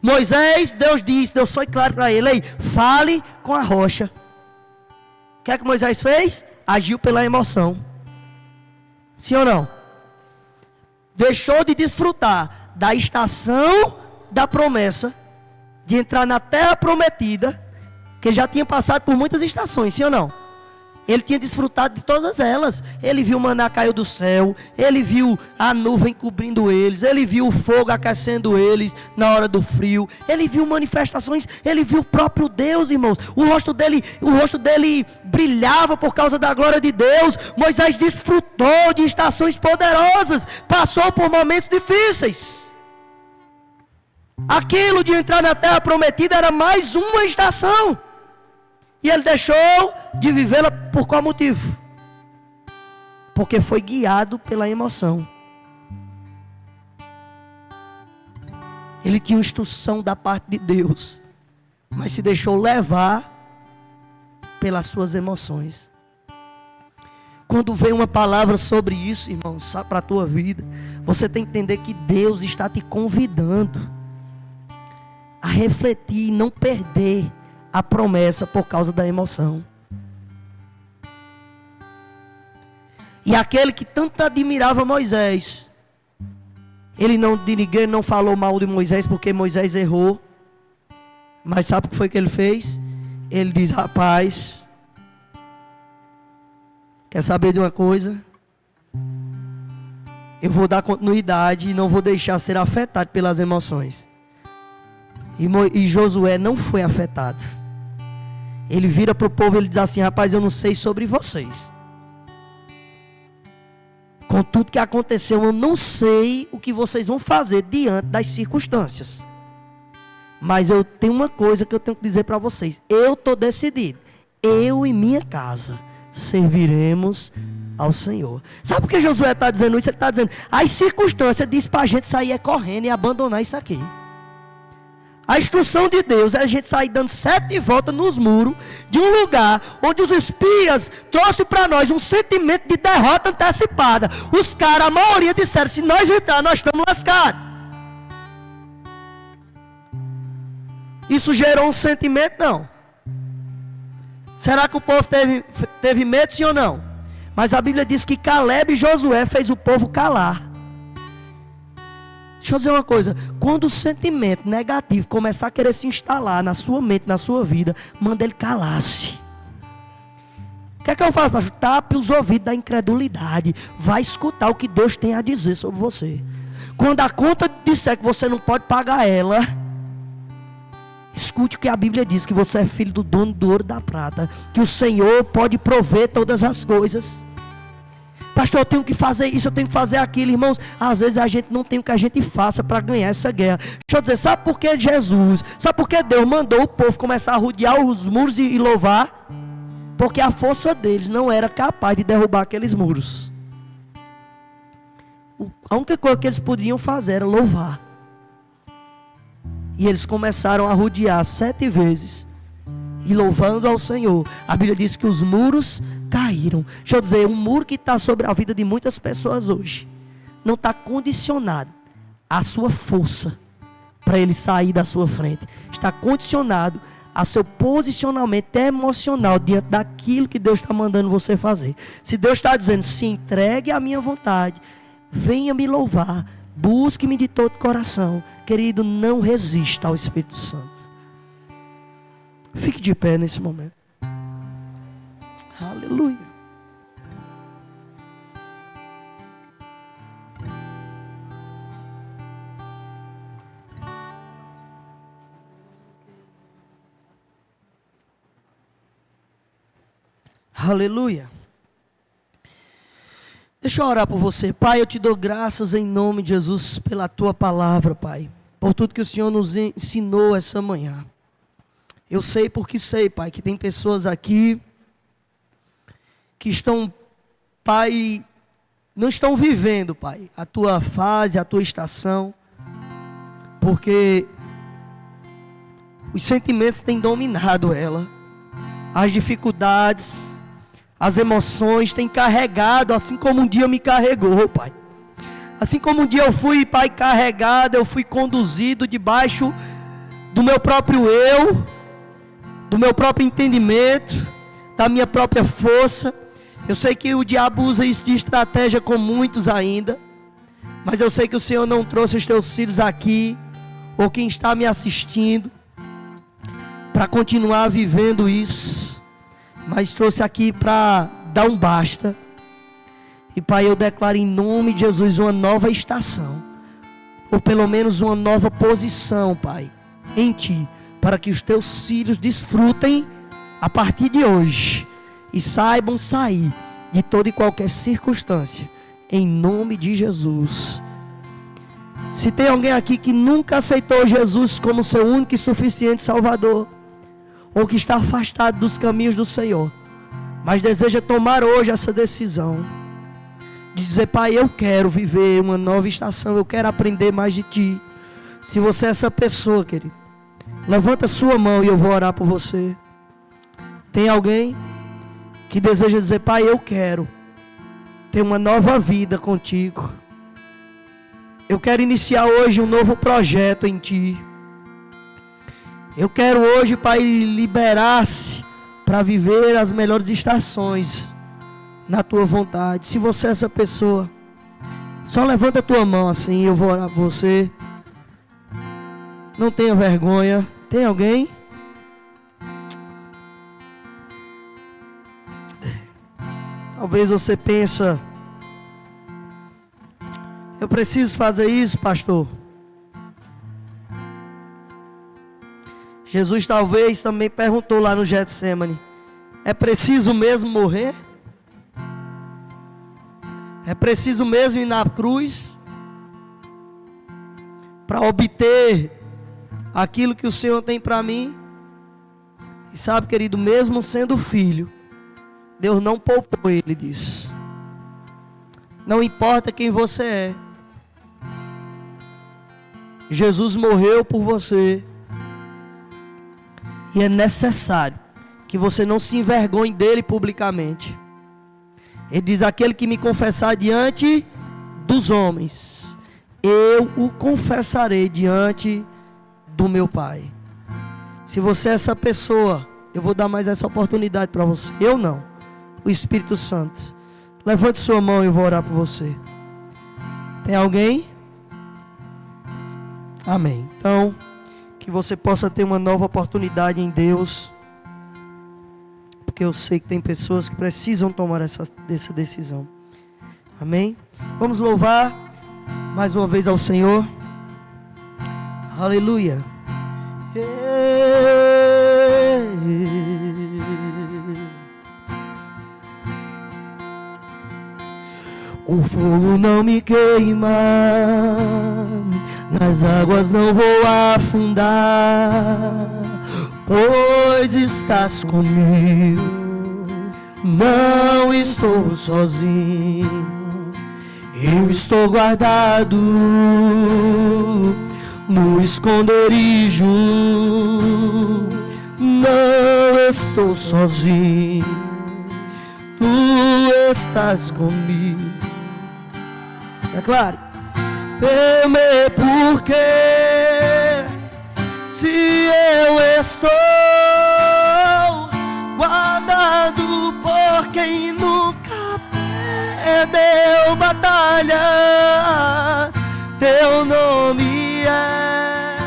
Moisés, Deus foi claro para ele, ei, fale com a rocha. O que é que Moisés fez? Agiu pela emoção. Sim ou não? Deixou de desfrutar da estação da promessa, de entrar na terra prometida, que ele já tinha passado por muitas estações, sim ou não? Ele tinha desfrutado de todas elas. Ele viu o maná cair do céu. Ele viu a nuvem cobrindo eles. Ele viu o fogo aquecendo eles na hora do frio. Ele viu manifestações. Ele viu o próprio Deus, irmãos. O rosto dele brilhava por causa da glória de Deus. Moisés desfrutou de estações poderosas. Passou por momentos difíceis. Aquilo de entrar na terra prometida era mais uma estação. E ele deixou de vivê-la por qual motivo? Porque foi guiado pela emoção. Ele tinha instrução da parte de Deus, mas se deixou levar pelas suas emoções. Quando vem uma palavra sobre isso, irmão, para a tua vida, você tem que entender que Deus está te convidando a refletir e não perder a promessa por causa da emoção. E aquele que tanto admirava Moisés, ele não, de ninguém não falou mal de Moisés, porque Moisés errou. Mas sabe o que foi que ele fez? Ele diz: rapaz, quer saber de uma coisa? Eu vou dar continuidade e não vou deixar ser afetado pelas emoções. E Josué não foi afetado. Ele vira para o povo e ele diz assim: rapaz, eu não sei sobre vocês. Com tudo que aconteceu, eu não sei o que vocês vão fazer diante das circunstâncias. Mas eu tenho uma coisa que eu tenho que dizer para vocês. Eu estou decidido. Eu e minha casa serviremos ao Senhor. Sabe por que Josué está dizendo isso? Ele está dizendo: as circunstâncias diz para a gente sair correndo e abandonar isso aqui. A instrução de Deus é a gente sair dando 7 voltas nos muros de um lugar onde os espias trouxeram para nós um sentimento de derrota antecipada. Os caras, a maioria disseram: se nós entrar, nós estamos lascados. Isso gerou um sentimento? Não. Será que o povo teve medo, sim ou não? Mas a Bíblia diz que Caleb e Josué fez o povo calar. Deixa eu dizer uma coisa: quando o sentimento negativo começar a querer se instalar na sua mente, na sua vida, manda ele calar-se. O que é que eu faço, pastor? Tape os ouvidos da incredulidade. Vai escutar o que Deus tem a dizer sobre você. Quando a conta disser que você não pode pagar ela, escute o que a Bíblia diz: que você é filho do dono do ouro e da prata, que o Senhor pode prover todas as coisas. Pastor, eu tenho que fazer isso, eu tenho que fazer aquilo. Irmãos, às vezes a gente não tem o que a gente faça para ganhar essa guerra. Deixa eu dizer, sabe por que Jesus, sabe por que Deus mandou o povo começar a rodear os muros e louvar? Porque a força deles não era capaz de derrubar aqueles muros. A única coisa que eles podiam fazer era louvar. E eles começaram a rodear 7 vezes, e louvando ao Senhor. A Bíblia diz que os muros caíram. Deixa eu dizer, um muro que está sobre a vida de muitas pessoas hoje não está condicionado à sua força para ele sair da sua frente. Está condicionado a seu posicionamento emocional diante daquilo que Deus está mandando você fazer. Se Deus está dizendo: se entregue à minha vontade, venha me louvar, busque-me de todo o coração, querido, não resista ao Espírito Santo. Fique de pé nesse momento. Aleluia. Aleluia. Deixa eu orar por você. Pai, eu te dou graças em nome de Jesus pela tua palavra, Pai, por tudo que o Senhor nos ensinou essa manhã. Eu sei porque sei, Pai, que tem pessoas aqui que estão, Pai, não estão vivendo, Pai, a tua fase, a tua estação, porque os sentimentos têm dominado ela, as dificuldades, as emoções têm carregado, assim como um dia me carregou, Pai. Assim como um dia eu fui, Pai, carregado, eu fui conduzido debaixo do meu próprio eu, do meu próprio entendimento, da minha própria força. Eu sei que o diabo usa isso de estratégia com muitos ainda, mas eu sei que o Senhor não trouxe os teus filhos aqui, ou quem está me assistindo, para continuar vivendo isso, mas trouxe aqui para dar um basta. E Pai, eu declaro em nome de Jesus uma nova estação, ou pelo menos uma nova posição, Pai, em Ti, para que os teus filhos desfrutem a partir de hoje e saibam sair de toda e qualquer circunstância, em nome de Jesus. Se tem alguém aqui que nunca aceitou Jesus como seu único e suficiente Salvador, ou que está afastado dos caminhos do Senhor, mas deseja tomar hoje essa decisão de dizer: Pai, eu quero viver uma nova estação, eu quero aprender mais de Ti. Se você é essa pessoa, querido, levanta sua mão e eu vou orar por você. Tem alguém que deseja dizer: Pai, eu quero ter uma nova vida contigo, eu quero iniciar hoje um novo projeto em Ti, eu quero hoje, Pai, liberar-se para viver as melhores estações na tua vontade. Se você é essa pessoa, só levanta a tua mão assim, eu vou orar por você. Não tenha vergonha. Tem alguém? Talvez você pensa: eu preciso fazer isso, pastor. Jesus talvez também perguntou lá no Getsemane: é preciso mesmo morrer? É preciso mesmo ir na cruz para obter aquilo que o Senhor tem para mim? E sabe, querido, mesmo sendo filho, Deus não poupou ele disso. Não importa quem você é, Jesus morreu por você. E é necessário que você não se envergonhe dele publicamente. Ele diz: aquele que me confessar diante dos homens, eu o confessarei diante do meu Pai. Se você é essa pessoa, eu vou dar mais essa oportunidade para você. Eu não, o Espírito Santo. Levante sua mão e eu vou orar por você. Tem alguém? Amém. Então, que você possa ter uma nova oportunidade em Deus, porque eu sei que tem pessoas que precisam tomar essa decisão. Amém? Vamos louvar mais uma vez ao Senhor. Aleluia. O fogo não me queima, nas águas não vou afundar, pois estás comigo, não estou sozinho. Eu estou guardado no esconderijo, não estou sozinho, tu estás comigo. É claro. Temer porque se eu estou guardado por quem nunca perdeu batalhas, teu nome é.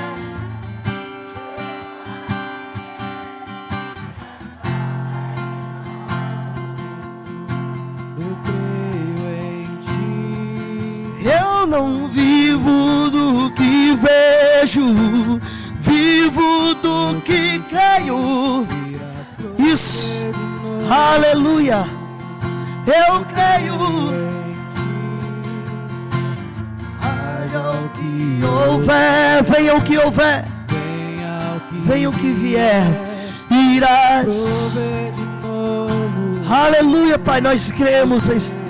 Eu creio em ti. Eu não vivo do que vejo, vivo do que creio. Isso, aleluia. Eu creio. Haja o que houver, venha o que houver, venha o que vier, irás. Aleluia, Pai, nós cremos em ti.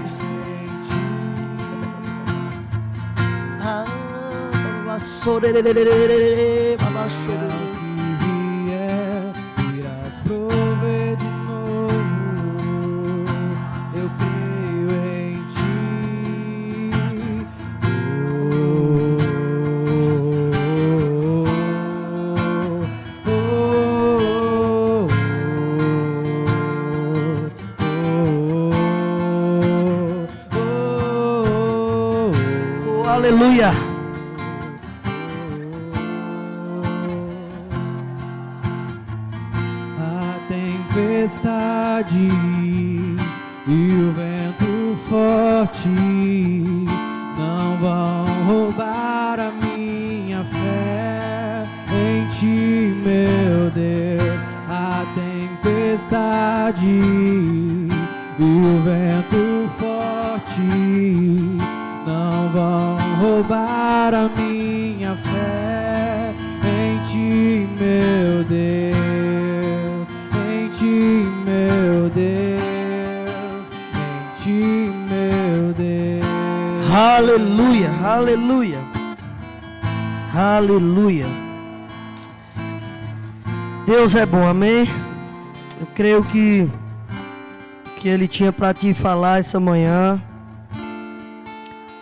Irás prover de novo. Eu creio em ti. Aleluia. Tempestade e o vento forte não vão roubar a minha fé em ti, meu Deus. A tempestade e o vento forte não vão roubar a minha fé em ti, meu Deus. Meu Deus, em ti, meu Deus. Aleluia, aleluia, aleluia. Deus é bom, amém? Eu creio que Ele tinha para te falar essa manhã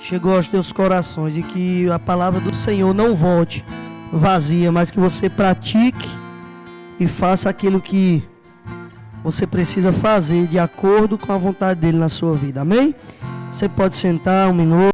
chegou aos teus corações, e que a palavra do Senhor não volte vazia, mas que você pratique e faça aquilo que você precisa fazer de acordo com a vontade dele na sua vida. Amém? Você pode sentar um minuto.